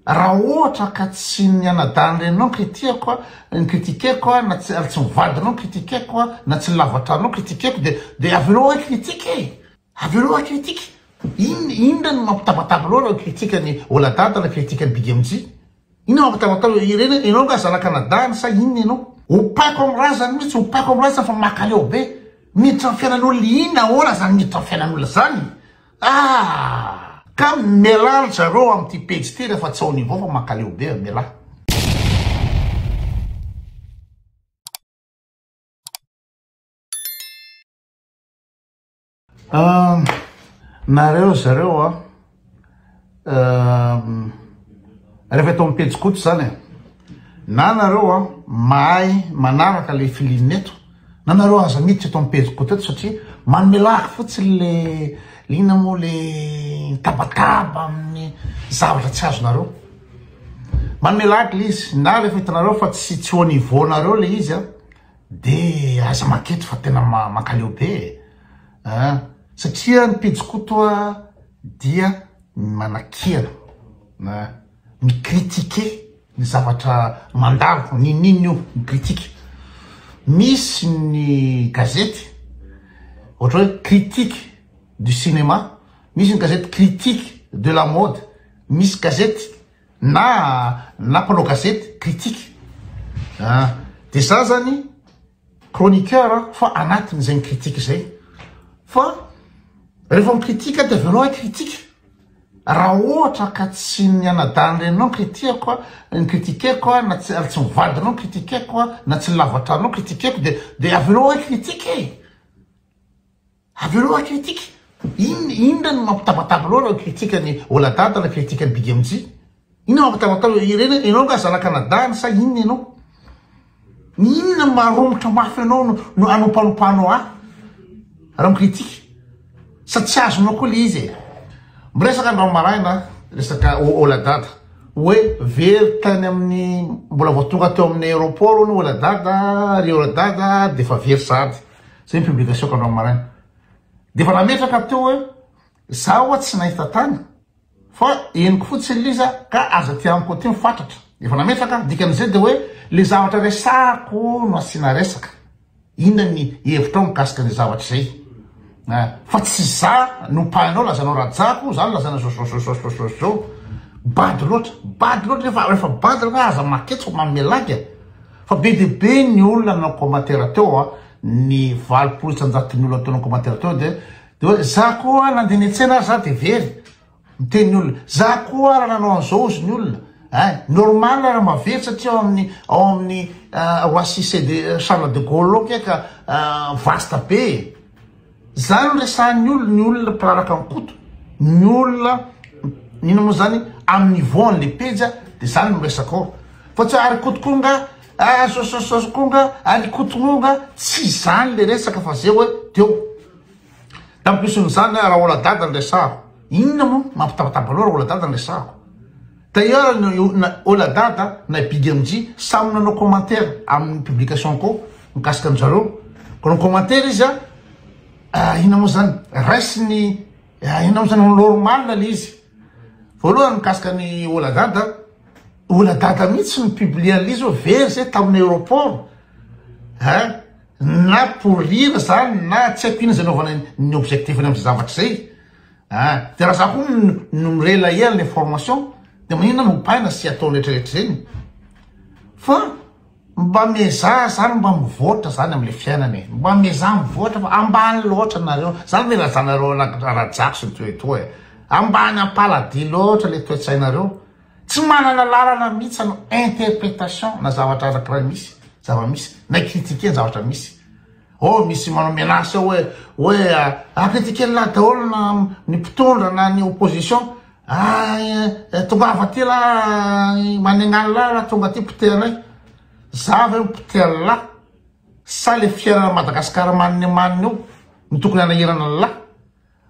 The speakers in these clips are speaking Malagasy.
raha ohatra ka tsy nianadany renao kritikako ny kritikeko na tsy mivadinao kritikeko na tsy lavatranao kritikeko de avelao hoe kritike avelao kritike inona ny mampitabataba loha kritikany Oladada na kritikany Big MJ inona mampitabataba ireny ianao ka zanaka nadany sa inona ianao opaiko amin'ny razany mihitsy opaiko amin'ny razany fa makaleo be miditra amin'ny fiainan'olona inona ahoana zany miditra amin'ny fiainan'olona zany ka mialala zareo amin'ity page ty rehefa tsy ao niveau fa makaleo be miala nareo zareo rehefa atao amin'ny page koto zany na nareo mahay manaraka le filineto na nareo aza miditra atao amin'ny page koto eto satria mamelaka fotsiny le lina moa le tabataba amin'ny zavatra tsy azonareo mamelaka le izy na rehefa hitanareo fa tsy ho niveau nareo le izy de aza maketo fa tena makaleo be satria ny page koto dia manakiana mikritike ny zavatra mandalo ninino io mikritike misy ny gazety ohatra hoe critique du cinéma misy ny gazety critique de la mode misy gazety na mpanao gazety critique de za zany chroniqueur fa anatin'izay ny critique zay fa rehefa mikritika de avelao hoe critique raha ohatra ka tsy nianadany renao kritikeko ny kritikeko na tsy mivadinao kritikeko na tsy lavatranao kritikeko de avelao hoe critique avelao hoe critique inona ny mampitabataba loha kritikany Oladada na kritikany Big MJ inona mampitabataba ireny ianao ka zanaka nadany sa inona ianao inona maromotra mafy anao no anompanopanao raha mikritike sa tsy azonao koa le izy miresaka andro maraina resaka Oladada hoe very tany amin'ny mbola voatonga teo amin'ny aéroport ny Oladada ry Oladada de fa very sady zay ny publication ka andro maraina de fa nametraka teo hoe zaho tsy nahita tany fa eniko fotsiny liza ka aza ty amiko ty mifatratra efa nametraka dikan'izay de hoe le zavatra resako no asina resaka inona ny hevitrao mikasika ny zavatra zay fa tsy za no painao lazanao rajako zany lazana zao bady loatra rehefa bady rehefa aza maketo mamelaka fa be de be ny olona nanao commentaire teo ny 20 ny olona ataonao commentaire teo de hoe za koa nandeha niantsena za de very miteny olona za koa raha nanao an'izao ozy ny olona normal raha mavery satria ao amin'ny Oasis de Charles de Gaulle keka vasta be zany resahan'ny olona mpilaraka amin'ny koto ny olona nina moa zany amin'ny niveau an'le page de zany miresaka fa tsy ary kotokonga sosokonga ary kotokonga tsy zany le resaka fa zay hoe teo tampison'izany raha Oladada ny resahako inona moa mampitabataba loha raha Oladada ny resahako d'ailleurs Oladada na Big MJ samy nanao commentaire amin'ny publication ko mikasika an'zareo ko ny commentaire izy inona moa zany raisiny inona moa zany normal le izy voalohany mikasika ny Oladada mihitsy ny publie an'izy hoe very zay tamin'ny aéroport na pour rire zany na tsy haiko ina zay naovana ny objectifny amin'ny zavatra zay de raha za koa no mirelaela l'information de maninona no paina sy ataony rehetrarehetra zany fa mba meza zany mba mivoatra zany am'le fiainany mba meza mivoatra fa ambany loatra nareo zany mirazanareo rajako sy nytoetoa ambany ampaladi loatra le toetsainareo tsy manana lalana mihitsy ano interprétation na zavatra arakiraha misy zava-misy na kritike ny zavatra misy misy manao menasy ao hoe akritike la daholo na ny mpitondra na ny opposition tonga avaty la manegnany la tonga ty piteanay zava io piteany la sa le fiainana Madagasikara maniny io ny tokony anahirana la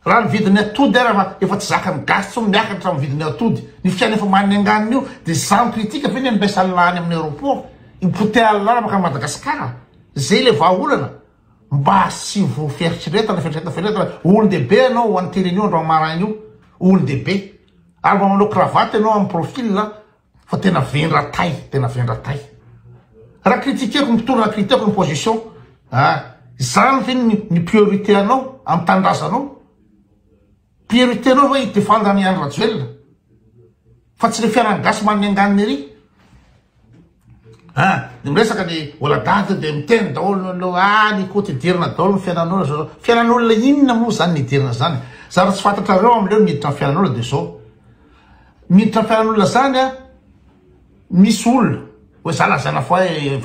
raha ny vidiny atody efa tsy zaka ny gasy miakatra amin'ny vidiny atody ny fiaina efa manenganiny io de za mikritika fe ny ambesa lany amin'ny aéroport ipoteany la maka Madagasikara zay le vahaolana mba sy vo fieritreretana olo dehibe anao ho an'tereny io andro maraina io olo dehibe ary mba manao cravaty anao amin'ny profil fa tena vendratay raha critiqueko ny mpitolona critiqueko ny position zany ve ny priorité anao amy tandrazanao priorité anao hoe defendre ny andro rajoelona fa tsy le fianan-gasy manny anganiny ery miresaka ny oladady de miteny daolo lo ny koty dirina daolo ny fiainan'olona inona moa zany ny dirina zany za raha tsy fantatrareo am'leo miditra ny fiainan'olona de zao miditra ny fiainan'olona zany misy olona hoe za lazana fa hoe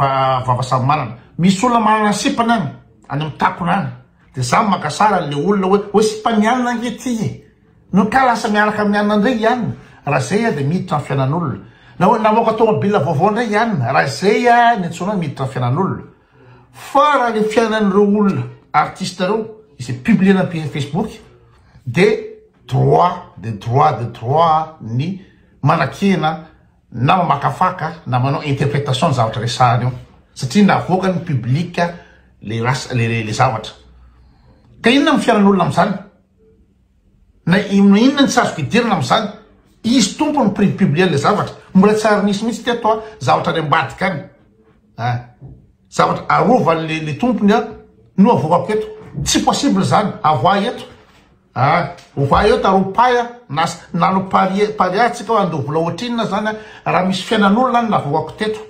vavasamy manana misy olona manana sipany any amy takony any de za makasara le olona hoe sipanianina angety no ka lasa miaraka amin'ny anina ndray ihany raha zay de miditra ny fiainan'olona na hoe namoaka tomobile vaovao ndray ihany raha zay ny antsona miditra ny fiainan'olona fa raha le fiainan'ireo olona artiste reo izay publiena am Facebook de droit ny manakena na mamakafaka na manao interprétation zavatra resahany io satria navoaka ny publika le zavatra ka inona my fiainan'olona am'zany na inona ny tsy azo fidirina am'zany izy tompo ny publier le zavatra mbola tsara nisy mihitsy ty atao zavatra le ambadika any zavatra arovany le tompony no avokako eto tsy possible zany avoa eto ova eto aropaya nano paria tsika hoe andovola ohatrinona zany raha misy fiainan'olona any navokako teto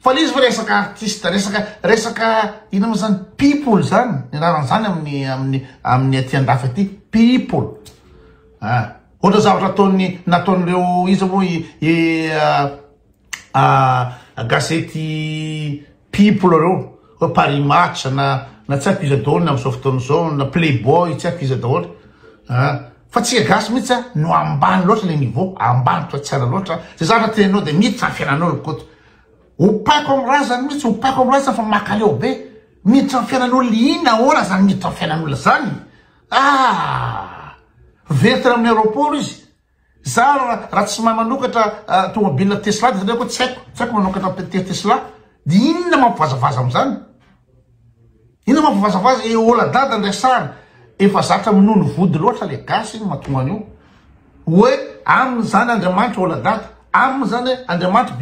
fa le izy fa resaka artiste resaka ina moa zany people zany raran'zany amin'ny aty andafy aty people ohatra zavatra nataon'ireo izy moa gazety people reo hoe Paris Match na tsy haiko izy daholo am'izao fotoana zao na Playboy tsy haiko izy daholo fa tsy gasy mihitsy no ambany loatra le niveau ambany toa tsara loatra zay zavatra tenao de miditra ny fiainan'olona koto opaiko amy raha zany mihitsy opaiko amy raha zany fa makaleo be miditra ny fiainan'olona ina ora zany miditra ny fiainan'olona zany veritra amin'ny aéroport izy za raha tsy mahay manokatra tomobile Tesla de zany tsy haiko manokatra Tesla de inona mampivazavaza am'zany inona mampivazavaza oladada ndrasana efa zatra minono vody loatra le gasy iny mahatonga an'io hoe aminy zany Andriamanitra oladada aminy zany Andriamanitra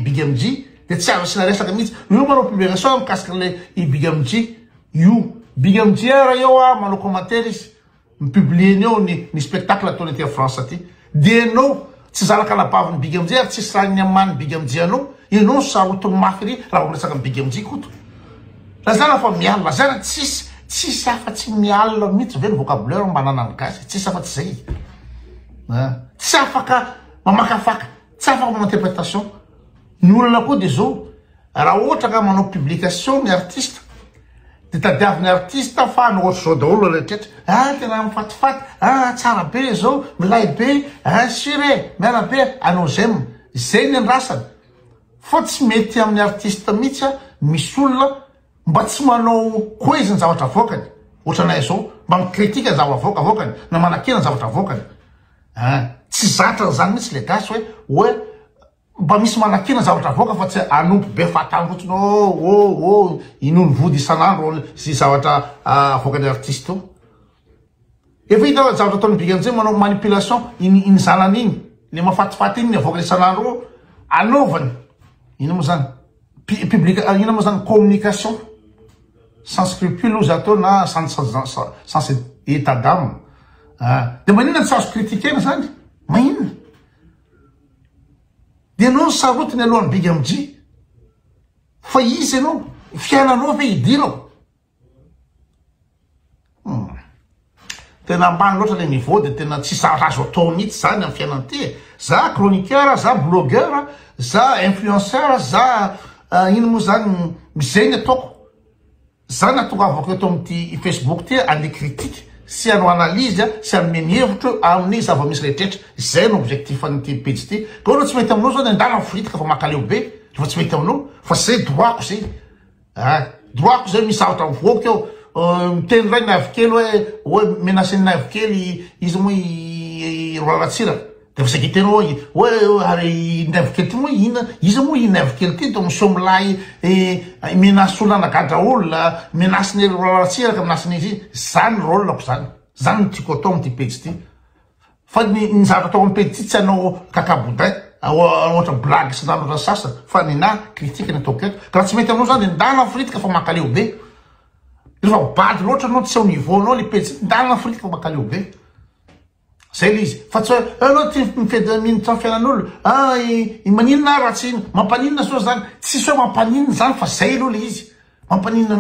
Big MJ de tsy azo asina resaka mihitsy io manao publication mikasika le Big MJ io Big MJ raha eo manao commentaire izy mipublieny eo ny spectacle ataony aty France aty de enao tsy zalaka labaviny Big MJ ary tsisy raha ny amany Big MJ anao enao sarotony mafy ry raha miresaka amin'ny Big MJ koto lazana fa mialina zana tsisy afa-tsy mialina mihitsy ve ny vocabulaire manana ny gasy tsisy afa-tsy zay tsy afaka mamakafaka tsy afaka manao interprétation ny olona koa de zao raha ohatra ka manao publication ny artiste de tadiavin'ny artiste fa no ohatry zao daholo rehetrrehetra tena mifatifaty tsara be zao milay be sure miala be anao zay ny andrasany fa tsy mety amin'ny artiste mihitsy misy olona mba tsy manao koeziny zavatra avokany ohatranay zao mba mikritika ny zavatra avokany na manakena ny zavatra avokany tsy zatra zany mihitsy le gasy hoe mba misy manakena ny zavatra avoka fa tsy anompo be fahatandrotsiny inono vody isan'andro sy zavatra avokany artiste io efa hita zavatra ataony Big MJ manao manipulation iny zanany iny le mafatifaty iny ny avokany isan'andro anaovany ina moa zany ina moa zany communication sans scrupule ozy atao na sans état d'âme de maninona tsy azo critiquena zany maninona de anao sarotiny alohan'ny Big MJ fa izy anao fiainanao ve idirao tena ambany loatra le niveau de tena tsy zavatra azo atao mihitsy zany amin'ny fiainana ty za chroniqueur za blogueur za influenceur za ino moa zany zay ny ataoko za natonga avako eto amity Facebook ty andeha critique sy anao analyse sy anome ny hevitro amin'ny zava-misy rehetrrehetra zay no objectif an'ity page ty ka ohatra tsy mety aminao zao de andala miforitika fa makaleo be fa tsy mety aminao fa zay droitko zay droitko zay misy zavatra mivoaka eo miteny ray navikely hoe menaceny navikely izy moa rolalatsira de fa zay tenao hoe ary navikely ty moa ina izy moa navikely ty de miseho milay menace olona anagadra olona menaceny rolalatsiraka menaceny izy zany rôlako zany ny tiako atao amity page ty fa ny zavatra atao amin'ny pejy tsy anao kakaboudin ohatra blague sy nano sasany fa nina critique nataoko eto ka raha tsy mety aminao zany de ndana fritika fa makaleo be rehefa bady loatra anao tsy ao niveau anao le pejy ndana fritika fa makaleo be zay le izy fa tsy hoe anao ty mifedy minitra fiainan'olo maninona raha tsy mampaninona so zany tsisy hoe mampaninona zany fa zay aloha le izy mampaninona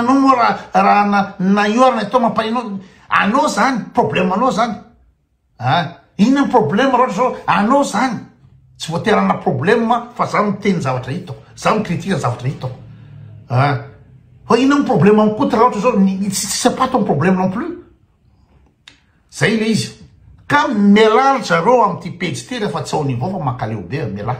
anao moa raha na iorana atao mampaninao anao zany problème anao zany inona ny problème raha zao anao zany tsy voaterana problème fa za miteny zavatra hitako za micritique ny zavatra hitako fa inona ny problème amikoa raha ohatra zao tsy apato ny problème non plus zay le izy ka mialalitra reo am'ty pejy ty rehefa tsy ao niveau fa makaleo be miala